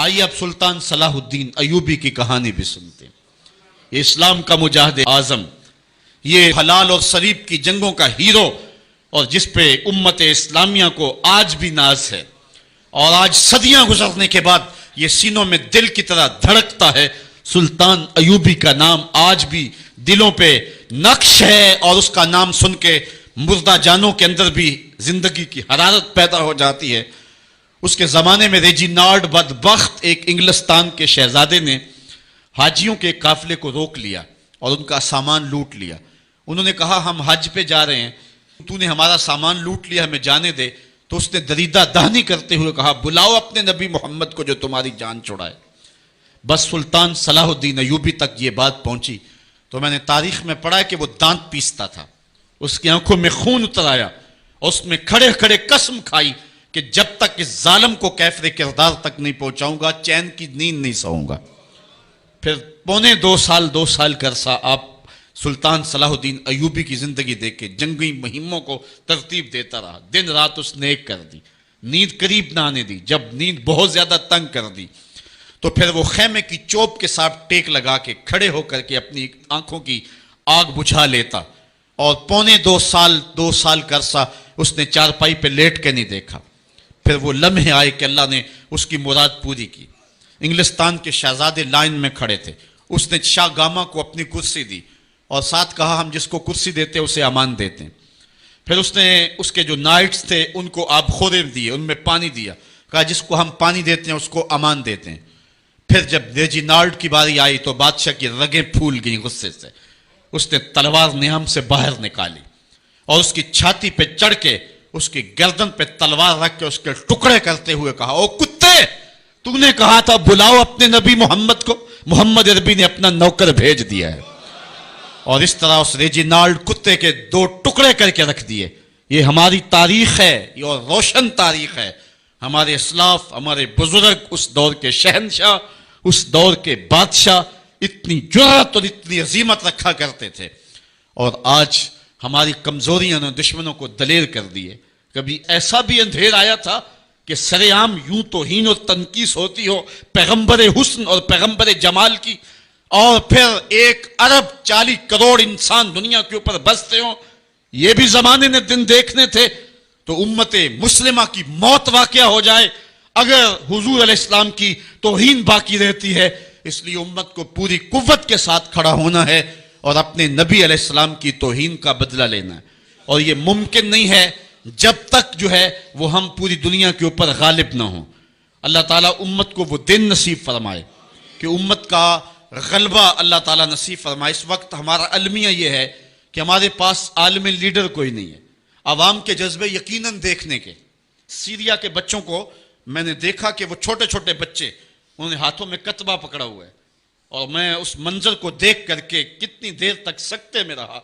آئیے اب سلطان صلاح الدین ایوبی کی کہانی بھی سنتے ہیں۔ یہ اسلام کا مجاہد اعظم، یہ حلال اور صلیب کی جنگوں کا ہیرو، اور جس پہ امت اسلامیہ کو آج بھی ناز ہے، اور آج صدیاں گزرنے کے بعد یہ سینوں میں دل کی طرح دھڑکتا ہے۔ سلطان ایوبی کا نام آج بھی دلوں پہ نقش ہے، اور اس کا نام سن کے مردہ جانوں کے اندر بھی زندگی کی حرارت پیدا ہو جاتی ہے۔ اس کے زمانے میں ریجینالڈ بدبخت ایک انگلستان کے شہزادے نے حاجیوں کے قافلے کو روک لیا اور ان کا سامان لوٹ لیا۔ انہوں نے کہا ہم حج پہ جا رہے ہیں، تو نے ہمارا سامان لوٹ لیا، ہمیں جانے دے۔ تو اس نے دریدہ دہنی کرتے ہوئے کہا بلاؤ اپنے نبی محمد کو جو تمہاری جان چھڑائے۔ بس سلطان صلاح الدین ایوبی تک یہ بات پہنچی تو میں نے تاریخ میں پڑھا ہے کہ وہ دانت پیستا تھا، اس کی آنکھوں میں خون اتر آیا، اور اس میں کھڑے کھڑے قسم کھائی کہ جب تک اس ظالم کو کیفر کردار تک نہیں پہنچاؤں گا چین کی نیند نہیں سوؤں گا۔ پھر پونے دو سال کا عرصہ آپ سلطان صلاح الدین ایوبی کی زندگی دیکھ کے جنگی مہموں کو ترتیب دیتا رہا، دن رات اس نے ایک کر دی، نیند قریب نہ آنے دی۔ جب نیند بہت زیادہ تنگ کر دی تو پھر وہ خیمے کی چوب کے ساتھ ٹیک لگا کے کھڑے ہو کر کے اپنی آنکھوں کی آگ بجھا لیتا، اور پونے دو سال کا عرصہ اس نے چارپائی پہ لیٹ کے نہیں دیکھا۔ پھر وہ لمحے آئے کہ اللہ نے اس کی مراد پوری کی۔ انگلستان کے شہزادے لائن میں کھڑے تھے، اس نے شاہ گاما کو اپنی کرسی دی اور ساتھ کہا ہم جس کو کرسی دیتے ہیں اسے امان دیتے ہیں۔ پھر اس نے اس کے جو نائٹس تھے ان کو آب خورے دیے، ان میں پانی دیا، کہا جس کو ہم پانی دیتے ہیں اس کو امان دیتے ہیں۔ پھر جب ریجینالڈ کی باری آئی تو بادشاہ کی رگیں پھول گئیں غصے سے، اس نے تلوار نیام سے باہر نکالی اور اس کی چھاتی پہ چڑھ کے اس کی گردن پہ تلوار رکھ کے اس کے ٹکڑے کرتے ہوئے کہا او کتے، تو نے کہا تھا بلاؤ اپنے نبی محمد کو، محمد عربی نے اپنا نوکر بھیج دیا ہے۔ اور اس طرح اس ریجینالڈ کتے کے دو ٹکڑے کر کے رکھ دیے۔ یہ ہماری تاریخ ہے، یہ اور روشن تاریخ ہے۔ ہمارے اسلاف، ہمارے بزرگ، اس دور کے شہنشاہ، اس دور کے بادشاہ اتنی جرأت اور اتنی عظیمت رکھا کرتے تھے، اور آج ہماری کمزوریاں نے دشمنوں کو دلیر کر دیے۔ کبھی ایسا بھی اندھیر آیا تھا کہ سر عام یوں توہین اور تنقیص ہوتی ہو پیغمبر حسن اور پیغمبر جمال کی، اور پھر 1.40 کروڑ انسان دنیا کے اوپر بستے ہوں، یہ بھی زمانے نے دن دیکھنے تھے۔ تو امت مسلمہ کی موت واقع ہو جائے اگر حضور علیہ السلام کی توہین باقی رہتی ہے۔ اس لیے امت کو پوری قوت کے ساتھ کھڑا ہونا ہے اور اپنے نبی علیہ السلام کی توہین کا بدلہ لینا ہے، اور یہ ممکن نہیں ہے جب تک جو ہے وہ ہم پوری دنیا کے اوپر غالب نہ ہوں۔ اللہ تعالیٰ امت کو وہ دن نصیب فرمائے کہ امت کا غلبہ اللہ تعالیٰ نصیب فرمائے۔ اس وقت ہمارا المیہ یہ ہے کہ ہمارے پاس عالم لیڈر کوئی نہیں ہے، عوام کے جذبے یقیناً دیکھنے کے۔ سیریا کے بچوں کو میں نے دیکھا کہ وہ چھوٹے چھوٹے بچے، انہوں نے ہاتھوں میں کتبہ پکڑا ہوا ہے، اور میں اس منظر کو دیکھ کر کے کتنی دیر تک سکتے میں رہا۔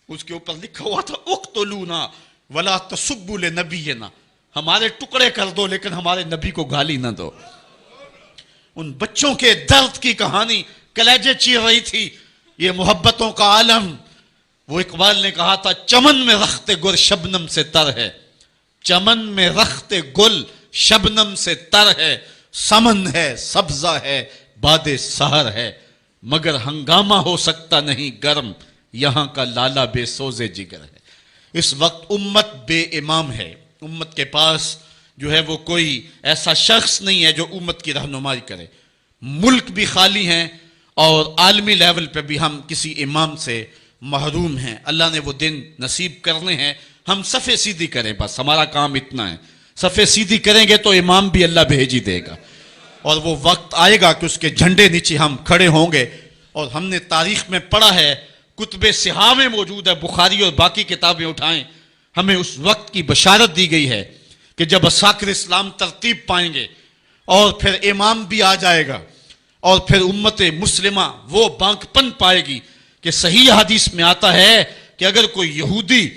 اس کے اوپر لکھا ہوا تھا اقتلونا ولا تسبوا لنبینا، ہمارے ٹکڑے کر دو لیکن ہمارے نبی کو گالی نہ دو۔ ان بچوں کے درد کی کہانی کلیجے چیر رہی تھی۔ یہ محبتوں کا عالم، وہ اقبال نے کہا تھا چمن میں رخت گل شبنم سے تر ہے، چمن میں رخت گل شبنم سے تر ہے، سمن ہے سبزہ ہے باد سحر ہے، مگر ہنگامہ ہو سکتا نہیں گرم، یہاں کا لالا بے سوزے جگر ہے۔ اس وقت امت بے امام ہے، امت کے پاس جو ہے وہ کوئی ایسا شخص نہیں ہے جو امت کی رہنمائی کرے۔ ملک بھی خالی ہیں اور عالمی لیول پہ بھی ہم کسی امام سے محروم ہیں۔ اللہ نے وہ دن نصیب کرنے ہیں، ہم صفے سیدھی کریں، بس ہمارا کام اتنا ہے۔ صفے سیدھی کریں گے تو امام بھی اللہ بھیج ہی دے گا، اور وہ وقت آئے گا کہ اس کے جھنڈے نیچے ہم کھڑے ہوں گے۔ اور ہم نے تاریخ میں پڑھا ہے، کتب صحاح میں موجود ہے، بخاری اور باقی کتابیں اٹھائیں، ہمیں اس وقت کی بشارت دی گئی ہے کہ جب اساکر اسلام ترتیب پائیں گے اور پھر امام بھی آ جائے گا، اور پھر امت مسلمہ وہ بانک پن پائے گی کہ صحیح حدیث میں آتا ہے کہ اگر کوئی یہودی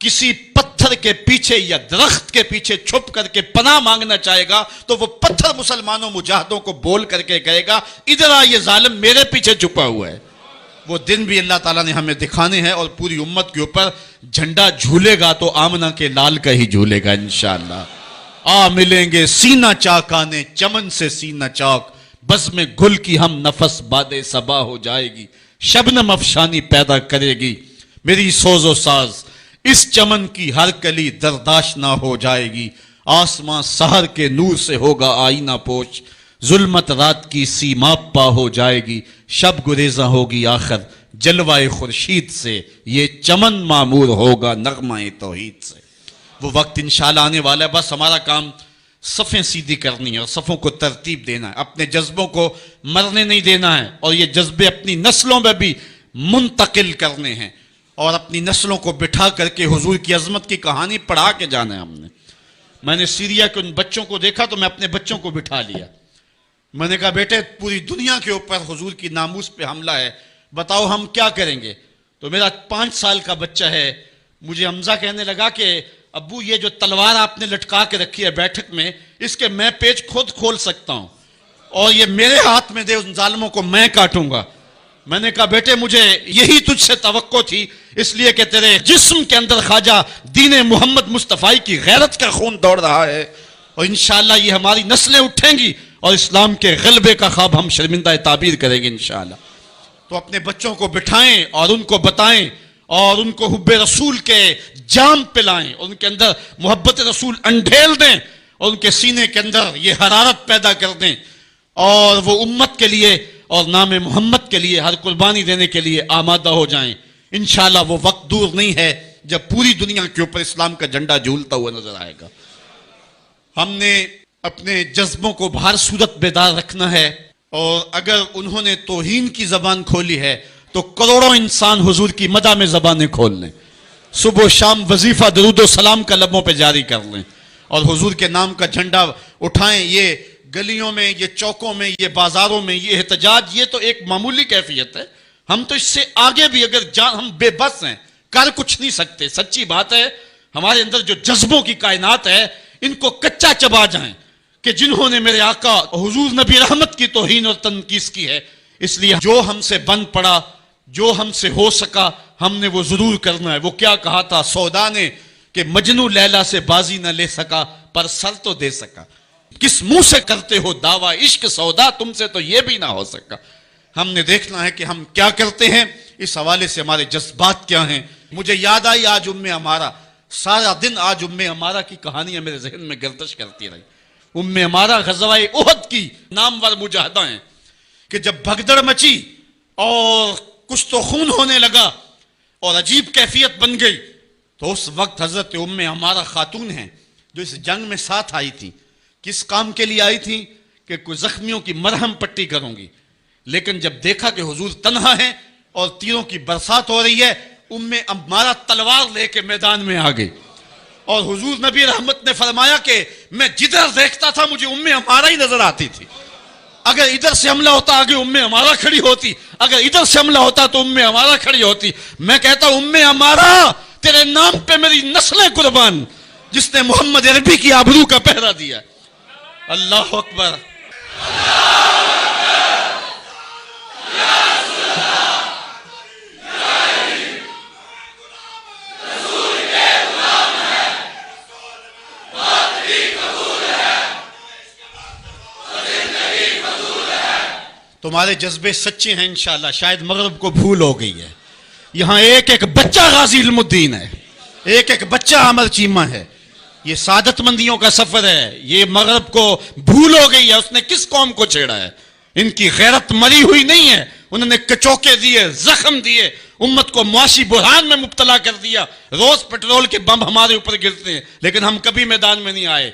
کسی پتھر کے پیچھے یا درخت کے پیچھے چھپ کر کے پناہ مانگنا چاہے گا تو وہ پتھر مسلمانوں مجاہدوں کو بول کر کے کہے گا ادھر آ، یہ ظالم میرے پیچھے چھپا ہوا ہے۔ وہ دن بھی اللہ تعالیٰ نے ہمیں دکھانے ہیں، اور پوری امت کے اوپر جھنڈا جھولے گا تو آمنہ کے لال کا ہی جھولے گا انشاءاللہ۔ آ ملیں گے سینہ چاکانے چمن سے سینہ چاک، بزم گل کی ہم نفس باد صبا ہو جائے گی، شبنم افشانی پیدا کرے گی میری سوز و ساز، اس چمن کی ہر کلی درداش نہ ہو جائے گی، آسماں سحر کے نور سے ہوگا آئینہ پوش، ظلمت رات کی سیماب پا ہو جائے گی، شب گریزاں ہوگی آخر جلوائے خورشید سے، یہ چمن معمور ہوگا نغمہ توحید سے۔ وہ وقت انشاءاللہ آنے والا ہے، بس ہمارا کام صفیں سیدھی کرنی ہے اور صفوں کو ترتیب دینا ہے، اپنے جذبوں کو مرنے نہیں دینا ہے، اور یہ جذبے اپنی نسلوں میں بھی منتقل کرنے ہیں، اور اپنی نسلوں کو بٹھا کر کے حضور کی عظمت کی کہانی پڑھا کے جانا ہے ہم نے۔ میں نے سیریا کے ان بچوں کو دیکھا تو میں اپنے بچوں کو بٹھا لیا، میں نے کہا بیٹے پوری دنیا کے اوپر حضور کی ناموس پہ حملہ ہے، بتاؤ ہم کیا کریں گے؟ تو میرا 5 سال کا بچہ ہے، مجھے حمزہ کہنے لگا کہ ابو یہ جو تلوار آپ نے لٹکا کے رکھی ہے بیٹھک میں، اس کے میں پیچ خود کھول سکتا ہوں اور یہ میرے ہاتھ میں دے، ان ظالموں کو میں کاٹوں گا۔ میں نے کہا بیٹے مجھے یہی تجھ سے توقع تھی، اس لیے کہ تیرے جسم کے اندر خواجہ دین محمد مصطفی کی غیرت کا خون دوڑ رہا ہے، اور انشاءاللہ یہ ہماری نسلیں اٹھیں گی اور اسلام کے غلبے کا خواب ہم شرمندہ تعبیر کریں گے انشاءاللہ۔ تو اپنے بچوں کو بٹھائیں اور ان کو بتائیں اور ان کو حب رسول کے جام پلائیں، اور ان کے اندر محبت رسول انڈھیل دیں اور ان کے سینے کے اندر یہ حرارت پیدا کر دیں، اور وہ امت کے لیے اور نام محمد کے لیے ہر قربانی دینے کے لیے آمادہ ہو جائیں۔ انشاءاللہ وہ وقت دور نہیں ہے جب پوری دنیا کے اوپر اسلام کا جھنڈا جھولتا ہوا نظر آئے گا۔ ہم نے اپنے جذبوں کو بہر صورت بیدار رکھنا ہے، اور اگر انہوں نے توہین کی زبان کھولی ہے تو کروڑوں انسان حضور کی مدح میں زبانیں کھول لیں، صبح و شام وظیفہ درود و سلام کا لبوں پہ جاری کر لیں، اور حضور کے نام کا جھنڈا اٹھائیں۔ یہ گلیوں میں، یہ چوکوں میں، یہ بازاروں میں یہ احتجاج، یہ تو ایک معمولی کیفیت ہے، ہم تو اس سے آگے بھی اگر ہم بے بس ہیں، کر کچھ نہیں سکتے۔ سچی بات ہے، ہمارے اندر جو جذبوں کی کائنات ہے ان کو کچا چبا جائیں کہ جنہوں نے میرے آقا حضور نبی رحمت کی توہین اور تنقیص کی ہے، اس لیے جو ہم سے بن پڑا، جو ہم سے ہو سکا، ہم نے وہ ضرور کرنا ہے۔ وہ کیا کہا تھا سودا نے کہ مجنو لیلا سے بازی نہ لے سکا پر سر تو دے سکا، کس منہ سے کرتے ہو دعویٰ عشق سودا، تم سے تو یہ بھی نہ ہو سکا۔ ہم نے دیکھنا ہے کہ ہم کیا کرتے ہیں، اس حوالے سے ہمارے جذبات کیا ہیں۔ مجھے یاد آئی آج عمارہ، سارا دن آج عمارہ کی کہانیاں میرے ذہن میں گردش کرتی رہی۔ عمارہ غزوہ احد کی نامور مجاہدہ ہیں کہ جب بھگدڑ مچی اور کچھ تو خون ہونے لگا اور عجیب کیفیت بن گئی، تو اس وقت حضرت عمارہ خاتون ہیں جو اس جنگ میں ساتھ آئی تھی۔ کس کام کے لیے آئی تھی؟ کہ کوئی زخمیوں کی مرہم پٹی کروں گی، لیکن جب دیکھا کہ حضور تنہا ہے اور تیروں کی برسات ہو رہی ہے، عمارہ تلوار لے کے میدان میں آ گئی، اور حضور نبی رحمت نے فرمایا کہ میں جدھر دیکھتا تھا مجھے عمارہ ہی نظر آتی تھی۔ اگر ادھر سے حملہ ہوتا آگے عمارہ کھڑی ہوتی، اگر ادھر سے حملہ ہوتا تو عمارہ کھڑی ہوتی۔ میں کہتا عمارہ تیرے نام پہ میری نسلیں قربان، جس نے محمد عربی کی آبرو کا پہرا دیا۔ اللہ اکبر۔ تمہارے جذبے سچے ہیں انشاءاللہ، شاید مغرب کو بھول ہو گئی ہے۔ یہاں ایک ایک بچہ غازی علم الدین ہے، ایک ایک بچہ عمر چیمہ ہے۔ یہ سعادت مندیوں کا سفر ہے، یہ مغرب کو بھول ہو گئی ہے۔ اس نے کس قوم کو چھیڑا ہے؟ ان کی غیرت مری ہوئی نہیں ہے، انہوں نے کچوکے دیے، زخم دیے، امت کو معاشی بحران میں مبتلا کر دیا۔ روز پیٹرول کے بم ہمارے اوپر گرتے ہیں، لیکن ہم کبھی میدان میں نہیں آئے۔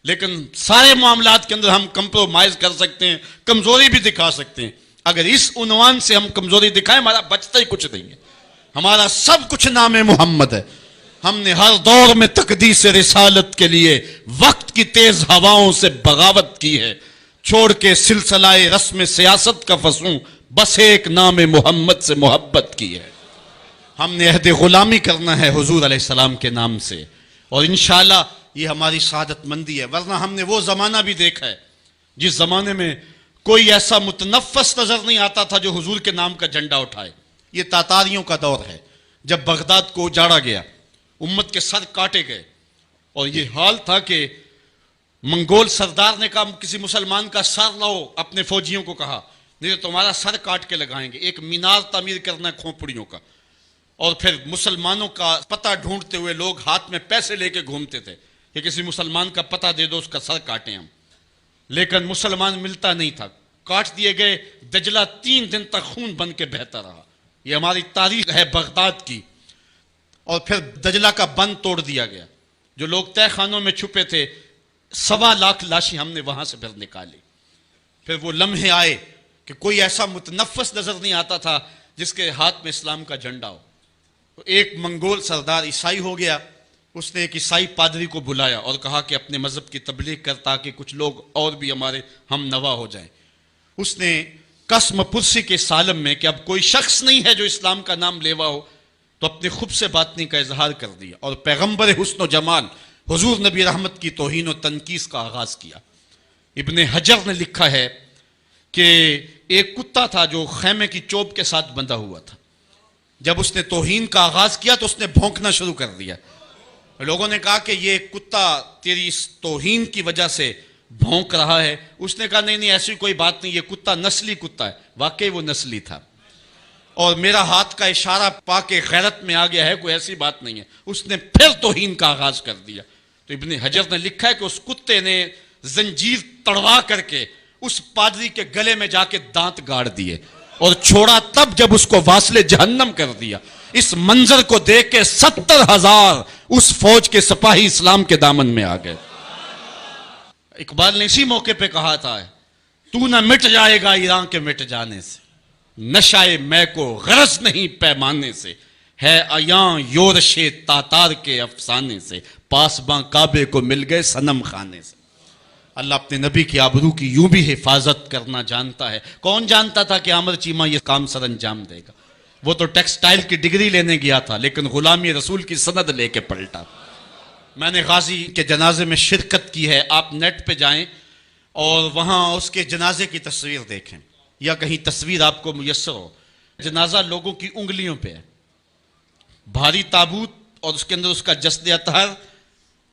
لیکن سارے معاملات کے اندر ہم کمپرومائز کر سکتے ہیں، کمزوری بھی دکھا سکتے ہیں۔ اگر اس عنوان سے ہم کمزوری دکھائیں، ہمارا بچتا ہی کچھ نہیں ہے، ہمارا سب کچھ نام محمد ہے۔ ہم نے ہر دور میں تقدیس رسالت کے لیے وقت کی تیز ہواؤں سے بغاوت کی ہے، چھوڑ کے سلسلہ رسم سیاست کا فسوں، بس ایک نام محمد سے محبت کی ہے۔ ہم نے عہد غلامی کرنا ہے حضور علیہ السلام کے نام سے، اور انشاءاللہ یہ ہماری سعادت مندی ہے۔ ورنہ ہم نے وہ زمانہ بھی دیکھا ہے جس زمانے میں کوئی ایسا متنفس نظر نہیں آتا تھا جو حضور کے نام کا جھنڈا اٹھائے۔ یہ تاتاریوں کا دور ہے، جب بغداد کو اجاڑا گیا، امت کے سر کاٹے گئے، اور یہ حال تھا کہ منگول سردار نے کہا کسی مسلمان کا سر لاؤ، اپنے فوجیوں کو کہا، نہیں تو تمہارا سر کاٹ کے لگائیں گے۔ ایک مینار تعمیر کرنا ہے کھوپڑیوں کا، اور پھر مسلمانوں کا پتہ ڈھونڈتے ہوئے لوگ ہاتھ میں پیسے لے کے گھومتے تھے کہ کسی مسلمان کا پتہ دے دو، اس کا سر کاٹیں ہم، لیکن مسلمان ملتا نہیں تھا، کاٹ دیے گئے۔ دجلہ 3 دن تک خون بن کے بہتا رہا، یہ ہماری تاریخ ہے بغداد کی۔ اور پھر دجلہ کا بند توڑ دیا گیا، جو لوگ تہہ خانوں میں چھپے تھے 1.25 لاکھ لاشیں ہم نے وہاں سے پھر نکالی۔ پھر وہ لمحے آئے کہ کوئی ایسا متنفس نظر نہیں آتا تھا جس کے ہاتھ میں اسلام کا جھنڈا ہو۔ ایک منگول سردار عیسائی ہو گیا، اس نے ایک عیسائی پادری کو بلایا اور کہا کہ اپنے مذہب کی تبلیغ کر تاکہ کچھ لوگ اور بھی ہمارے ہم نوا ہو جائیں۔ اس نے قسم پرسی کے سالم میں کہ اب کوئی شخص نہیں ہے جو اسلام کا نام لیوا ہو، تو اپنے خب سے باطنی کا اظہار کر دیا اور پیغمبر حسن و جمال حضور نبی رحمت کی توہین و تنقیص کا آغاز کیا۔ ابن حجر نے لکھا ہے کہ ایک کتا تھا جو خیمے کی چوب کے ساتھ بندھا ہوا تھا، جب اس نے توہین کا آغاز کیا تو اس نے بھونکنا شروع کر دیا۔ لوگوں نے کہا کہ یہ کتا تیری اس توہین کی وجہ سے بھونک رہا ہے۔ اس نے کہا نہیں نہیں ایسی کوئی بات نہیں، یہ کتا نسلی کتا ہے۔ واقعی وہ نسلی تھا، اور میرا ہاتھ کا اشارہ پا کے غیرت میں آ گیا ہے، کوئی ایسی بات نہیں ہے۔ اس نے پھر توہین کا آغاز کر دیا۔ تو ابن حجر نے لکھا ہے کہ اس کتے نے زنجیر تڑوا کر کے اس پادری کے گلے میں جا کے دانت گاڑ دیے اور چھوڑا تب جب اس کو واصل جہنم کر دیا۔ اس منظر کو دیکھ کے 70,000 اس فوج کے سپاہی اسلام کے دامن میں آ گئے۔ اقبال نے اسی موقع پہ کہا تھا، تو نہ مٹ جائے گا ایران کے مٹ جانے سے، نشائے میں کو غرض نہیں پیمانے سے، ہے ایاں یورش تاتار کے افسانے سے، پاسباں کعبے کو مل گئے صنم خانے سے۔ اللہ اپنے نبی کی آبرو کی یوں بھی حفاظت کرنا جانتا ہے۔ کون جانتا تھا کہ عامر چیمہ یہ کام سر انجام دے گا؟ وہ تو ٹیکسٹائل کی ڈگری لینے گیا تھا، لیکن غلامی رسول کی سند لے کے پلٹا۔ میں نے غازی کے جنازے میں شرکت کی ہے، آپ نیٹ پہ جائیں اور وہاں اس کے جنازے کی تصویر دیکھیں، یا کہیں تصویر آپ کو میسر ہو۔ جنازہ لوگوں کی انگلیوں پہ ہے، بھاری تابوت اور اس کے اندر اس کا جسد اطہر،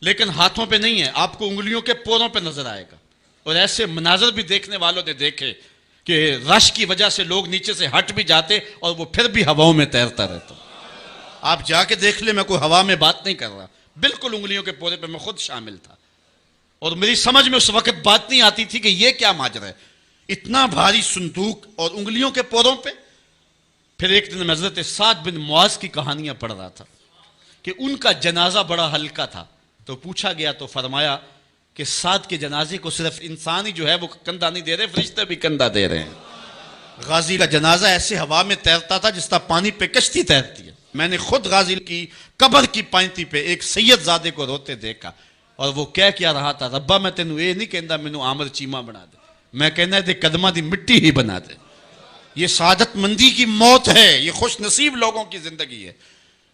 لیکن ہاتھوں پہ نہیں ہے، آپ کو انگلیوں کے پوروں پہ نظر آئے گا۔ اور ایسے مناظر بھی دیکھنے والوں نے دیکھے کہ رش کی وجہ سے لوگ نیچے سے ہٹ بھی جاتے اور وہ پھر بھی ہواؤں میں تیرتا رہتا۔ آپ جا کے دیکھ لیں، میں کوئی ہوا میں بات نہیں کر رہا، بالکل انگلیوں کے پورے پہ میں خود شامل تھا، اور میری سمجھ میں اس وقت بات نہیں آتی تھی کہ یہ کیا ماجرا ہے، اتنا بھاری صندوق اور انگلیوں کے پوروں پہ۔ پھر ایک دن میں حضرت سعد بن معاذ کی کہانیاں پڑھ رہا تھا کہ ان کا جنازہ بڑا ہلکا تھا، تو پوچھا گیا تو فرمایا کہ سعد کے جنازے کو صرف انسان ہی جو ہے وہ کندھا نہیں دے رہے، فرشتے بھی کندھا دے رہے ہیں۔ غازی کا جنازہ ایسے ہوا میں تیرتا تھا جس طرح پانی پہ کشتی تیرتی ہے۔ میں نے خود غازی کی قبر کی پائنتی پہ ایک سید زادے کو روتے دیکھا، اور وہ کیا رہا تھا، ربا میں تینوں یہ نہیں کہندا مینوں عامر چیمہ بنا دے، میں کہنا دے قدمہ دی مٹی ہی بنا دے۔ یہ سعادت مندی کی موت ہے، یہ خوش نصیب لوگوں کی زندگی ہے،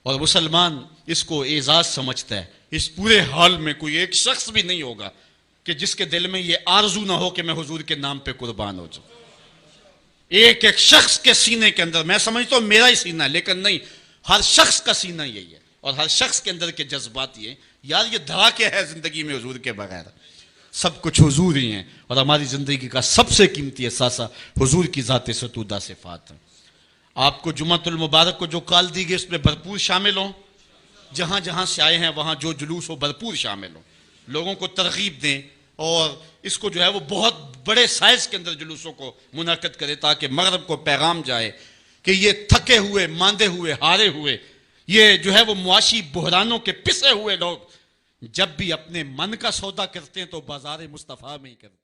اور مسلمان اس کو اعزاز سمجھتا ہے۔ اس پورے حال میں کوئی ایک شخص بھی نہیں ہوگا کہ جس کے دل میں یہ آرزو نہ ہو کہ میں حضور کے نام پہ قربان ہو جاؤں۔ ایک ایک شخص کے سینے کے اندر، میں سمجھتا ہوں میرا ہی سینہ ہے، لیکن نہیں، ہر شخص کا سینہ یہی ہے، اور ہر شخص کے اندر کے جذبات یہ ہیں، یار یہ دھڑاکے ہے زندگی میں حضور کے بغیر، سب کچھ حضور ہی ہیں، اور ہماری زندگی کا سب سے قیمتی اثاثہ حضور کی ذات ستودہ صفات ہے۔ آپ کو جمعۃ المبارک کو جو کال دی گئی اس میں بھرپور شامل ہوں، جہاں جہاں سے آئے ہیں وہاں جو جلوس ہو بھرپور شامل ہوں، لوگوں کو ترغیب دیں، اور اس کو جو ہے وہ بہت بڑے سائز کے اندر جلوسوں کو منعقد کرے تاکہ مغرب کو پیغام جائے کہ یہ تھکے ہوئے، ماندے ہوئے، ہارے ہوئے، یہ جو ہے وہ معاشی بحرانوں کے پسے ہوئے لوگ جب بھی اپنے من کا سودا کرتے ہیں تو بازار مصطفیٰ میں ہی کرتے ہیں۔